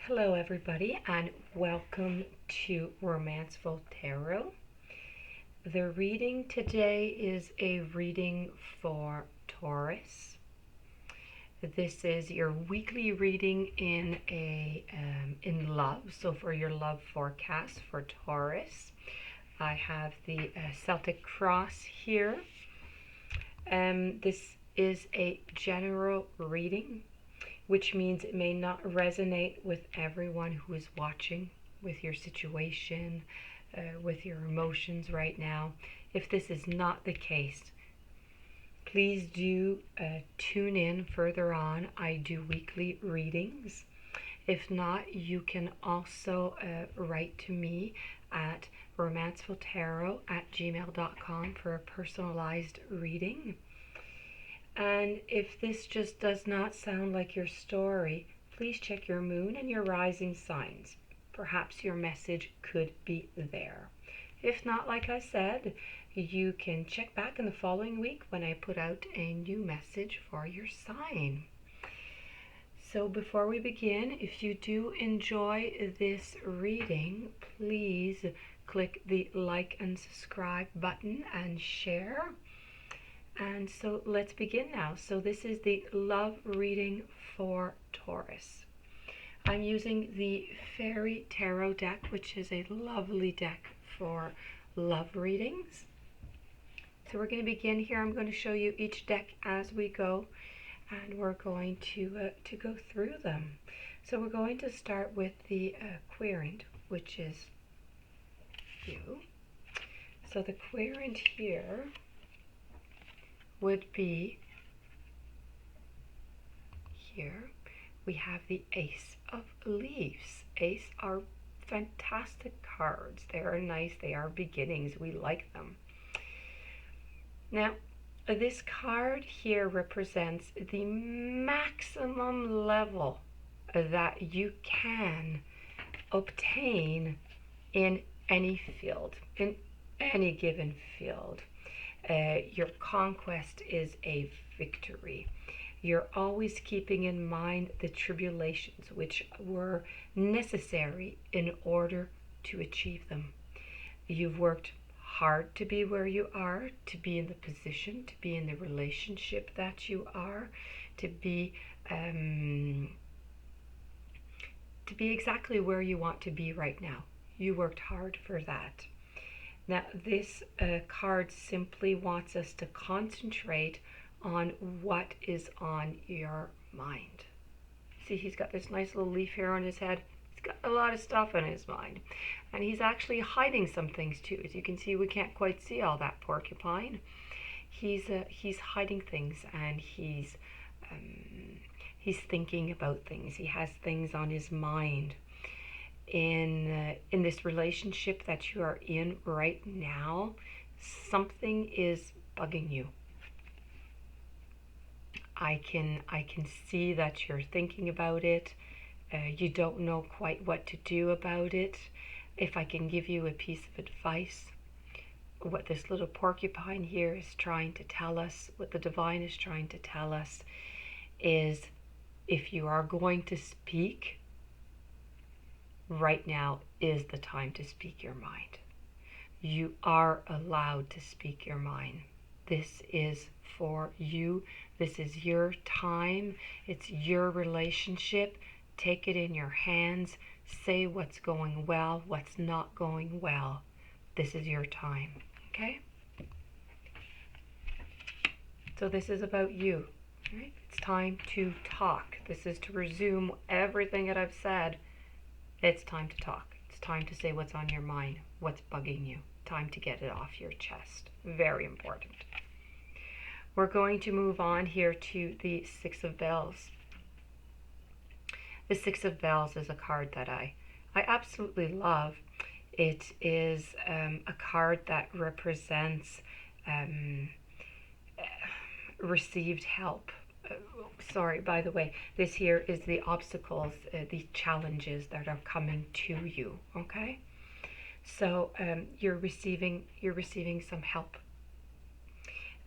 Hello everybody and welcome to Romanceful Tarot. The reading today is a reading for Taurus. This is your weekly reading in love. So for your love forecast for Taurus, I have the Celtic cross here. This is a general reading, which means it may not resonate with everyone who is watching, with your situation, with your emotions right now. If this is not the case, please do tune in further on. I do weekly readings. If not, you can also write to me at romancefulltarot@gmail.com for a personalized reading. And if this just does not sound like your story, please check your moon and your rising signs. Perhaps your message could be there. If not, like I said, you can check back in the following week when I put out a new message for your sign. So before we begin, if you do enjoy this reading, please click the like and subscribe button and share. And so let's begin now. So this is the love reading for Taurus. I'm using the Fairy Tarot deck, which is a lovely deck for love readings. So we're going to begin here. I'm going to show you each deck as we go, and we're going to go through them. So we're going to start with the querent, which is you. So the querent here would be here. We have the Ace of Leaves. Ace are fantastic cards. They are nice. They are beginnings. We like them. Now, this card here represents the maximum level that you can obtain in any field, in any given field. Your conquest is a victory. You're always keeping in mind the tribulations which were necessary in order to achieve them. You've worked hard to be where you are, to be in the position, to be in the relationship that you are, to be exactly where you want to be right now. You worked hard for that. Now, this card simply wants us to concentrate on what is on your mind. See, he's got this nice little leaf here on his head. He's got a lot of stuff in his mind. And he's actually hiding some things too. As you can see, we can't quite see all that porcupine. He's hiding things, and he's thinking about things. He has things on his mind. In this relationship that you are in right now, something is bugging you. I can see that you're thinking about it. You don't know quite what to do about it. If I can give you a piece of advice, what this little porcupine here is trying to tell us, what the divine is trying to tell us, is if you are going to speak, right now is the time to speak your mind. You are allowed to speak your mind. This is for you. This is your time. It's your relationship. Take it in your hands. Say what's going well, what's not going well. This is your time, okay? So this is about you, right? It's time to talk. This is to resume everything that I've said. It's time to talk. It's time to say what's on your mind, what's bugging you. Time to get it off your chest. Very important. We're going to move on here to the Six of Bells. The Six of Bells is a card that I absolutely love. It is a card that represents received help. Sorry, by the way, this here is the obstacles, the challenges that are coming to you, okay? So you're receiving some help.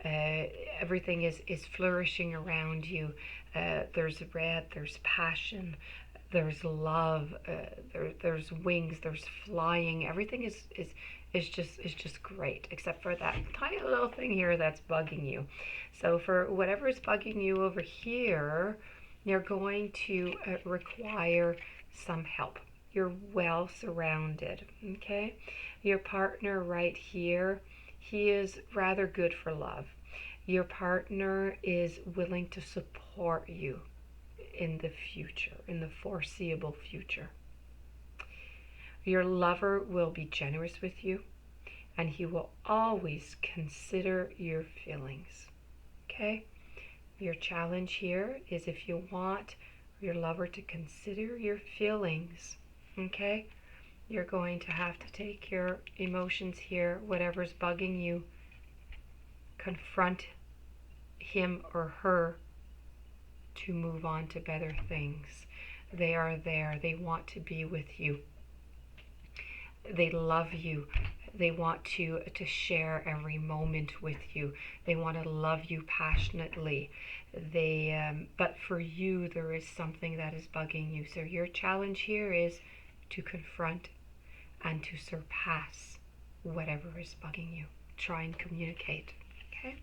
Everything is flourishing around you. There's red, there's passion, there's love, there's wings, there's flying. Everything is just great, except for that tiny little thing here that's bugging you. So for whatever is bugging you over here, you're going to require some help. You're well surrounded, okay? Your partner right here, he is rather good for love. Your partner is willing to support you in the future, in the foreseeable future. Your lover will be generous with you, and he will always consider your feelings. Okay? Your challenge here is, if you want your lover to consider your feelings, okay, you're going to have to take your emotions here, whatever's bugging you, confront him or her to move on to better things. They are there. They want to be with you. They love you. They want to share every moment with you. They want to love you passionately. But for you, there is something that is bugging you. So your challenge here is to confront and to surpass whatever is bugging you. Try and communicate. Okay?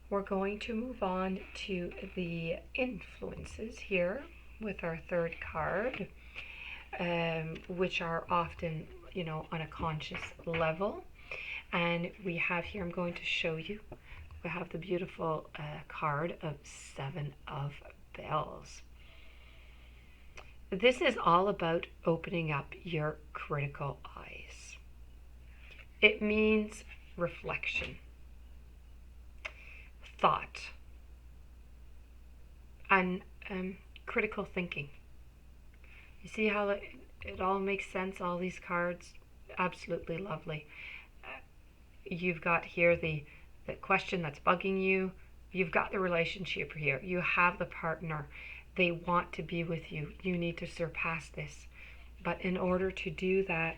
We're going to move on to the influences here with our third card, which are often, on a conscious level. And we have here, I'm going to show you, we have the beautiful card of Seven of Bells. This is all about opening up your critical eyes. It means reflection, thought, and critical thinking. You see how it all makes sense, all these cards? Absolutely lovely. You've got here the question that's bugging you. You've got the relationship here. You have the partner. They want to be with you. You need to surpass this. But in order to do that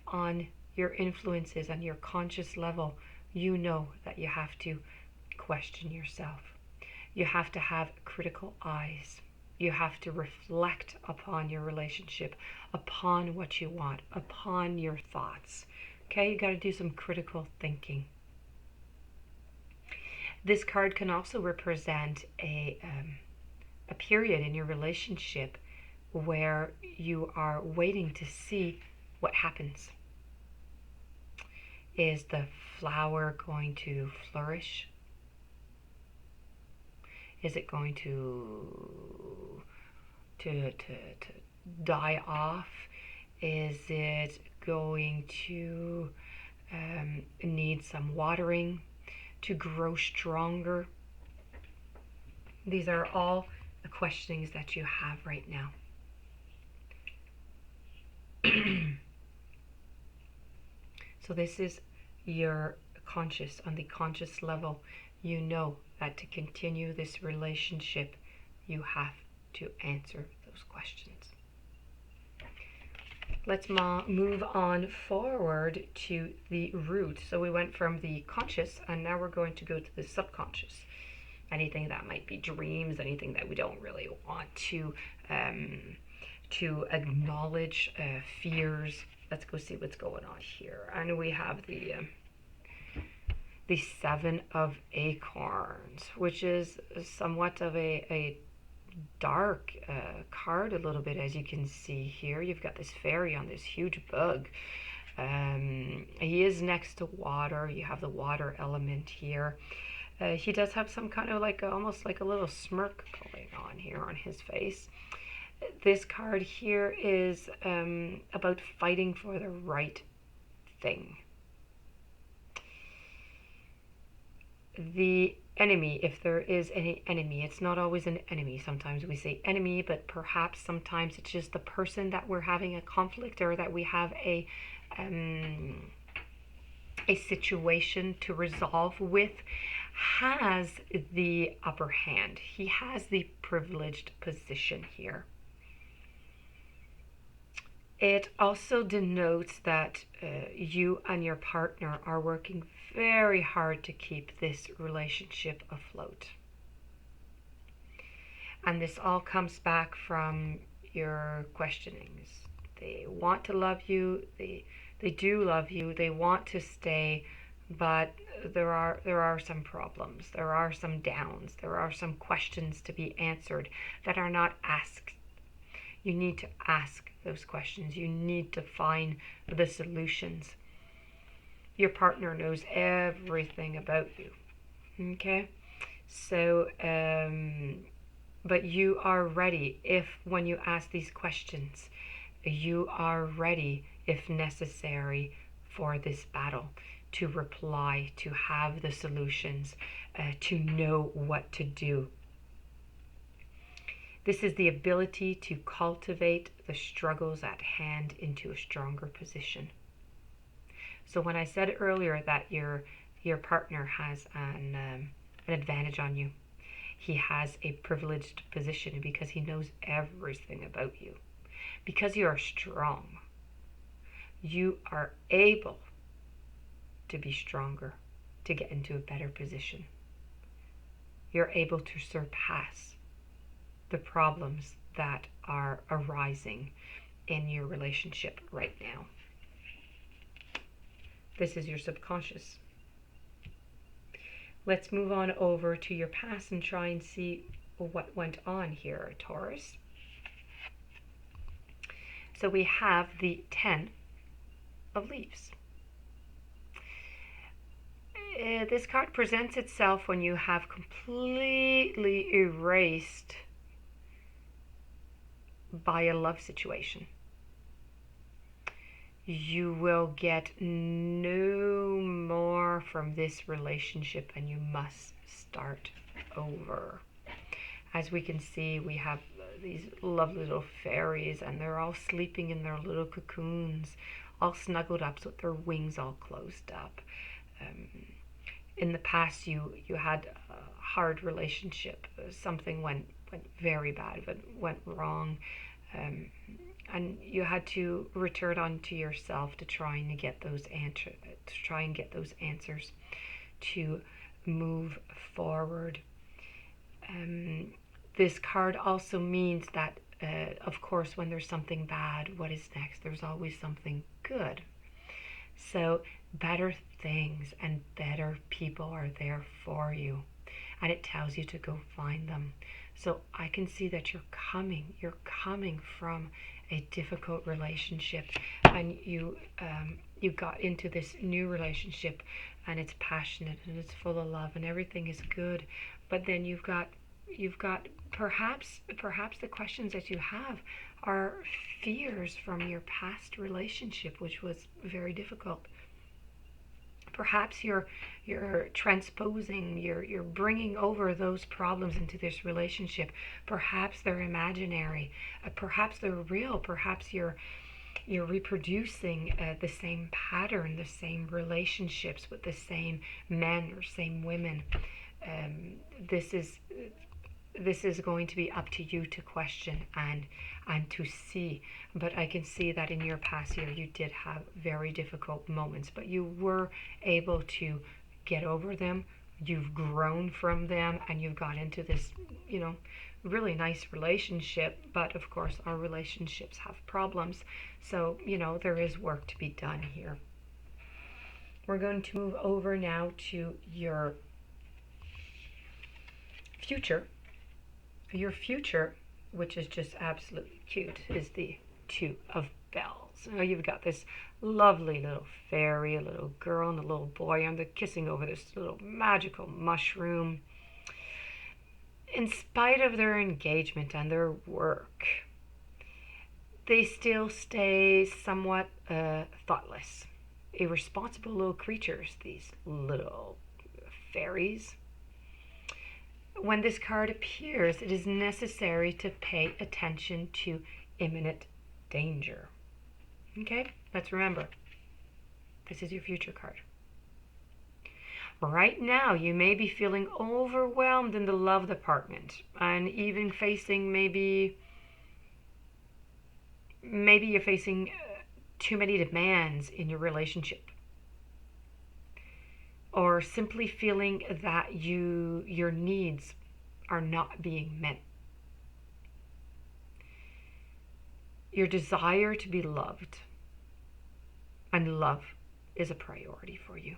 on your influences and your conscious level, you know that you have to question yourself. You have to have critical eyes. You have to reflect upon your relationship, upon what you want, upon your thoughts. Okay, you got to do some critical thinking. This card can also represent a period in your relationship where you are waiting to see what happens. Is the flower going to flourish? Is it going to die off? Is it going to need some watering to grow stronger? These are all the questionings that you have right now. So this is your conscious, on the conscious level. You know that to continue this relationship, you have to answer those questions. Let's move on forward to the root. So we went from the conscious, and now we're going to go to the subconscious. Anything that might be dreams, anything that we don't really want to acknowledge, fears. Let's go see what's going on here. And we have the Seven of Acorns, which is somewhat of a dark card a little bit, as you can see here. You've got this fairy on this huge bug. He is next to water. You have the water element here. He does have some kind of almost like a little smirk going on here on his face. This card here is about fighting for the right thing. The enemy, if there is any enemy, it's not always an enemy. Sometimes we say enemy, but perhaps sometimes it's just the person that we're having a conflict, or that we have a situation to resolve with, has the upper hand. He has the privileged position here. It also denotes that you and your partner are working very hard to keep this relationship afloat. And this all comes back from your questionings. They want to love you. They do love you. They want to stay, but there are some problems. There are some downs. There are some questions to be answered that are not asked. You need to ask those questions. You need to find the solutions. Your partner knows everything about you. Okay? So, but you are ready if, when you ask these questions, you are ready, if necessary, for this battle, to reply, to have the solutions, to know what to do. This is the ability to cultivate the struggles at hand into a stronger position. So when I said earlier that your partner has an advantage on you, he has a privileged position because he knows everything about you. Because you are strong, you are able to be stronger, to get into a better position. You're able to surpass the problems that are arising in your relationship right now. This is your subconscious. Let's move on over to your past and try and see what went on here, Taurus. So we have the 10 of Leaves. This card presents itself when you have completely erased by a love situation. You will get no more from this relationship and you must start over. As we can see, we have these lovely little fairies and they're all sleeping in their little cocoons, all snuggled up with their wings all closed up. In the past, you had a hard relationship. Something went very bad, went wrong. And you had to return onto yourself to try and get those answers, to move forward. This card also means that, of course, when there's something bad, what is next? There's always something good. So better things and better people are there for you, and it tells you to go find them. So I can see that you're coming from a difficult relationship, and you got into this new relationship, and it's passionate and it's full of love and everything is good, but then you've got perhaps the questions that you have are fears from your past relationship, which was very difficult. Perhaps you're transposing, you're bringing over those problems into this relationship. Perhaps they're imaginary, perhaps they're real. Perhaps you're reproducing the same pattern, the same relationships with the same men or same women. This is going to be up to you to question and to see. But I can see that in your past year you did have very difficult moments, but you were able to get over them. You've grown from them and you've got into this, really nice relationship. But of course our relationships have problems. So, there is work to be done here. We're going to move over now to your future. Your future, which is just absolutely cute, is the Two of Bells. Now you've got this lovely little fairy, a little girl and a little boy, and they're kissing over this little magical mushroom. In spite of their engagement and their work, they still stay somewhat thoughtless, irresponsible little creatures, these little fairies. When this card appears, it is necessary to pay attention to imminent danger. Okay, let's remember, this is your future card. Right now, you may be feeling overwhelmed in the love department and even facing maybe you're facing too many demands in your relationship, or simply feeling that your needs are not being met. your desire to be loved, and love is a priority for you.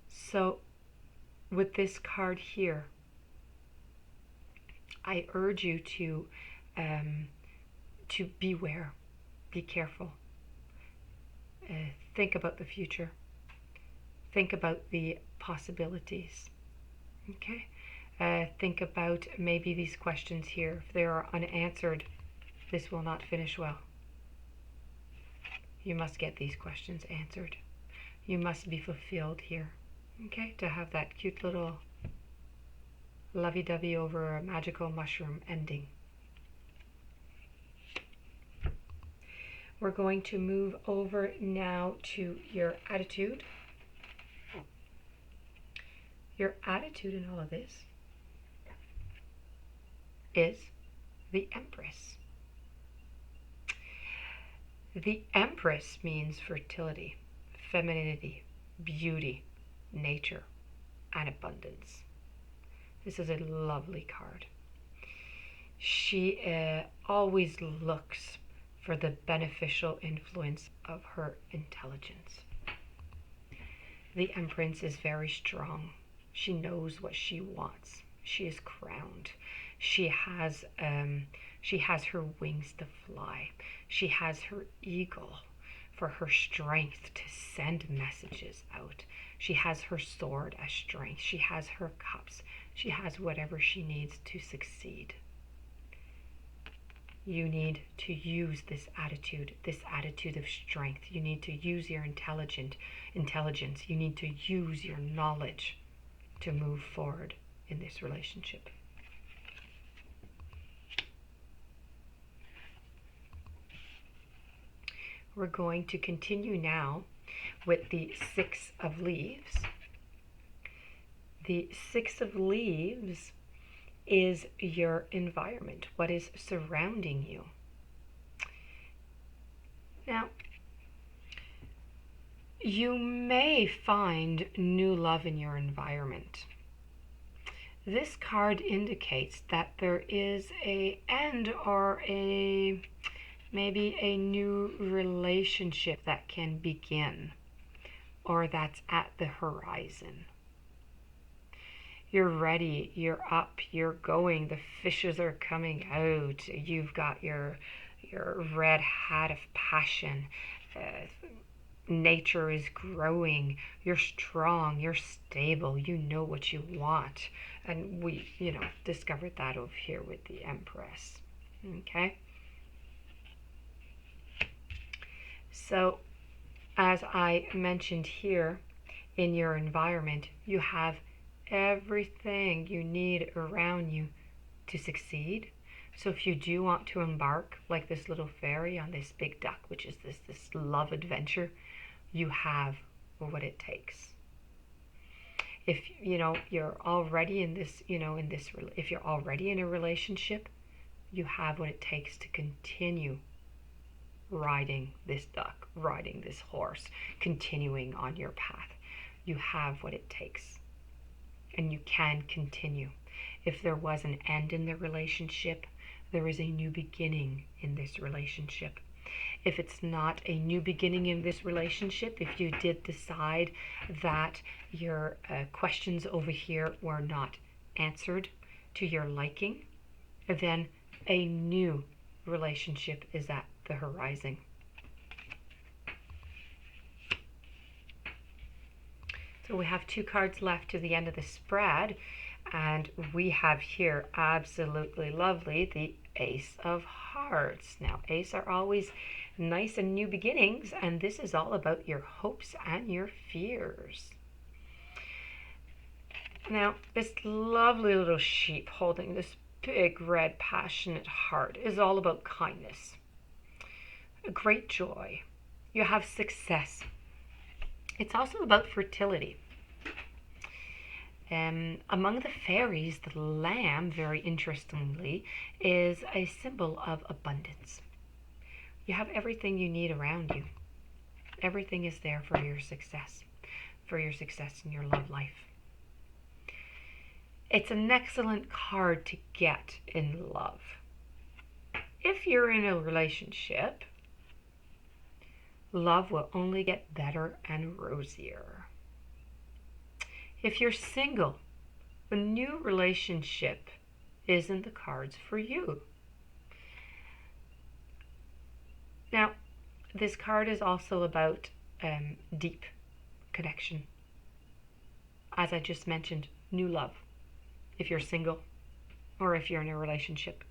So with this card here, I urge you to beware, be careful, think about the future, think about the possibilities, okay? Think about maybe these questions here. If they are unanswered, this will not finish well. You must get these questions answered. You must be fulfilled here, okay? To have that cute little lovey-dovey over a magical mushroom ending. We're going to move over now to your attitude. Your attitude in all of this is the Empress. The Empress means fertility, femininity, beauty, nature, and abundance. This is a lovely card. She always looks for the beneficial influence of her intelligence. The Empress is very strong. She knows what she wants. She is crowned. She has her wings to fly. She has her eagle for her strength to send messages out. She has her sword as strength. She has her cups. She has whatever she needs to succeed. You need to use this attitude of strength. You need to use your intelligence. You need to use your knowledge to move forward in this relationship. We're going to continue now with the Six of Leaves. The Six of Leaves is your environment, what is surrounding you. Now, you may find new love in your environment. This card indicates that there is an end or maybe a new relationship that can begin, or that's at the horizon. You're ready, you're up, you're going, the fishes are coming out, you've got your red hat of passion, nature is growing, you're strong, you're stable, you know what you want. And we, discovered that over here with the Empress, okay? So, as I mentioned here, in your environment, you have everything you need around you to succeed. So if you do want to embark, like this little fairy, on this big duck, which is this love adventure, you have what it takes. If you're already in this, if you're already in a relationship, you have what it takes to continue riding this duck, riding this horse, continuing on your path. You have what it takes, and you can continue. If there was an end in the relationship, there is a new beginning in this relationship. If it's not a new beginning in this relationship, if you did decide that your questions over here were not answered to your liking, then a new relationship is at the horizon. So we have 2 cards left to the end of the spread, and we have here, absolutely lovely, the Ace of Hearts. Now, Ace are always nice and new beginnings, and this is all about your hopes and your fears. Now, this lovely little sheep holding this big, red, passionate heart is all about kindness, a great joy. You have success. It's also about fertility. Among the fairies, the lamb, very interestingly, is a symbol of abundance. You have everything you need around you. Everything is there for your success in your love life. It's an excellent card to get in love. If you're in a relationship, love will only get better and rosier. If you're single, a new relationship is in the cards for you. Now, this card is also about deep connection. As I just mentioned, new love, if you're single or if you're in a relationship.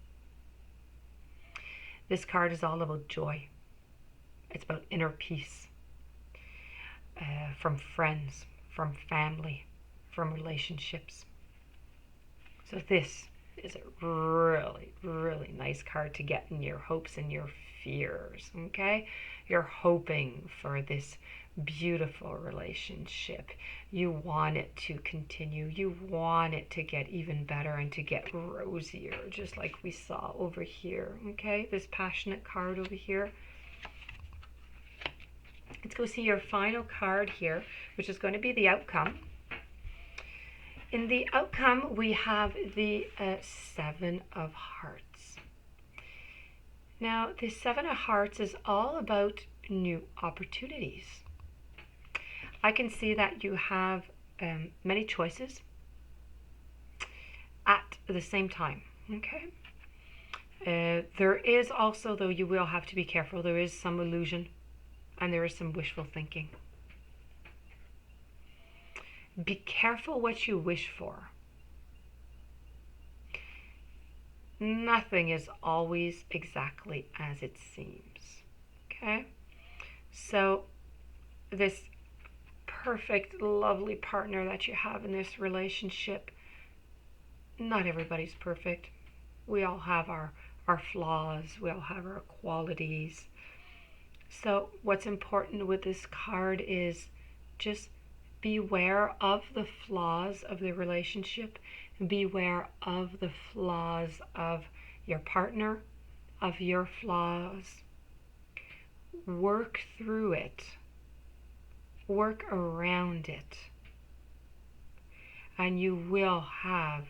This card is all about joy. It's about inner peace, from friends, from family, from relationships. So this is a really, really nice card to get in your hopes and your fears, okay? You're hoping for this beautiful relationship. You want it to continue. You want it to get even better and to get rosier, just like we saw over here, okay? This passionate card over here. Let's go see your final card here, which is going to be the outcome. In the outcome, we have the Seven of Hearts. Now, the Seven of Hearts is all about new opportunities. I can see that you have many choices at the same time, okay? There is also, though, you will have to be careful. There is some illusion and there is some wishful thinking. Be careful what you wish for. Nothing is always exactly as it seems, okay? So this perfect, lovely partner that you have in this relationship, not everybody's perfect. We all have our flaws. We all have our qualities. So what's important with this card is just beware of the flaws of the relationship. Beware of the flaws of your partner, of your flaws. Work through it. Work around it. And you will have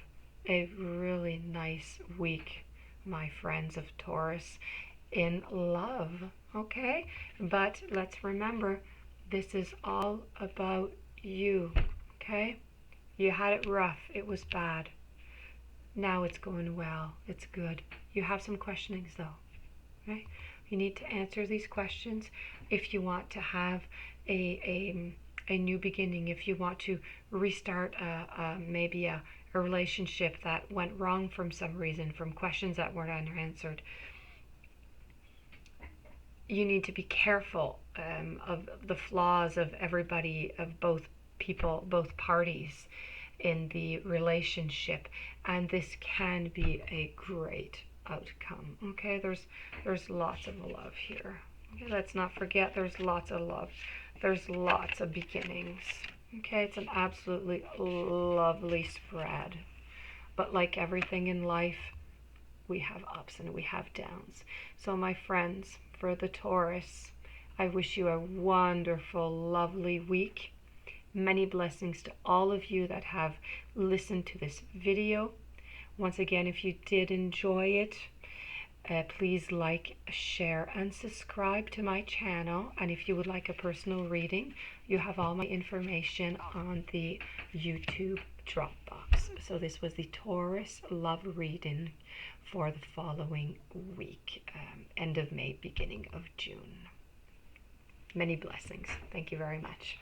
a really nice week, my friends of Taurus, in love, okay? But let's remember, this is all about you, okay? You had it rough. It was bad. Now it's going well. It's good. You have some questionings, though, right? You need to answer these questions if you want to have a new beginning, if you want to restart maybe a relationship that went wrong from some reason, from questions that weren't unanswered. You need to be careful of the flaws of everybody, of both people, both parties in the relationship, and this can be a great outcome, okay? There's lots of love here. Okay, let's not forget there's lots of love. There's lots of beginnings. Okay, it's an absolutely lovely spread. But like everything in life, we have ups and we have downs. So my friends, for the Taurus, I wish you a wonderful, lovely week. Many blessings to all of you that have listened to this video. Once again, if you did enjoy it, please like, share, and subscribe to my channel. And if you would like a personal reading, you have all my information on the YouTube Dropbox. So this was the Taurus love reading for the following week, end of May, beginning of June. Many blessings. Thank you very much.